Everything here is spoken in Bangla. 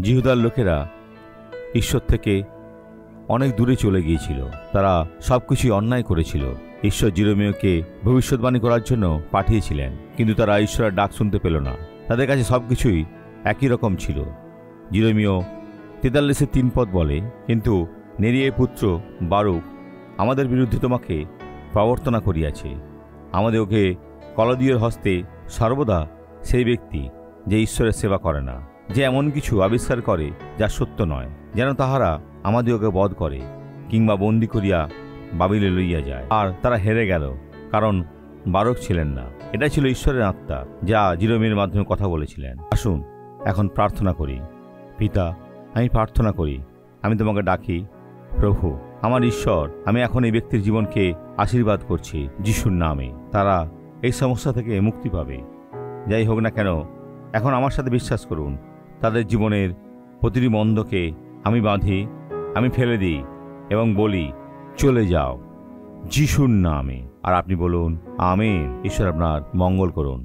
জিহুদার লোকেরা ঈশ্বর থেকে অনেক দূরে চলে গিয়েছিল। তারা সবকিছুই অন্যায় করেছিল। ঈশ্বর জিরোমিওকে ভবিষ্যৎবাণী করার জন্য পাঠিয়েছিলেন, কিন্তু তারা ঈশ্বরের ডাক শুনতে পেল না। তাদের কাছে সবকিছুই একই রকম ছিল। জিরোমিও 43-3 পদ বলে, কিন্তু নেরিয়ের পুত্র বারুক আমাদের বিরুদ্ধে তোমাকে প্রবর্তনা করিয়াছে। আমাদের ওকে কলদীয়ের হস্তে সর্বদা সেই ব্যক্তি যে ঈশ্বরের সেবা করে না, যে এমন কিছু আবিষ্কার করে যা সত্য নয়, যেন তাহারা আমাদের ওকে বধ করে কিংবা বন্দি করিয়া বাবিলে লইয়া যায়। আর তারা হেরে গেল, কারণ বারুক ছিলেন না। এটা ছিল ঈশ্বরের আত্মা যা জিরোমিওর মাধ্যমে কথা বলেছিলেন। আসুন এখন প্রার্থনা করি। পিতা, আমি প্রার্থনা করি, আমি তোমাকে ডাকি, প্রভু আমার ঈশ্বর, আমি এখন এই ব্যক্তির জীবনকে আশীর্বাদ করছি যিশুর নামে। তারা এই সমস্যা থেকে মুক্তি পাবে। যাই হোক না কেন, এখন আমার সাথে বিশ্বাস করুন। তাদের জীবনের প্রতিটি মন্দকে আমি বাঁধি, আমি ফেলে দিই এবং বলি, চলে যাও যিশুর নামে। আর আপনি বলুন, আমেন। ঈশ্বর আপনার মঙ্গল করুন।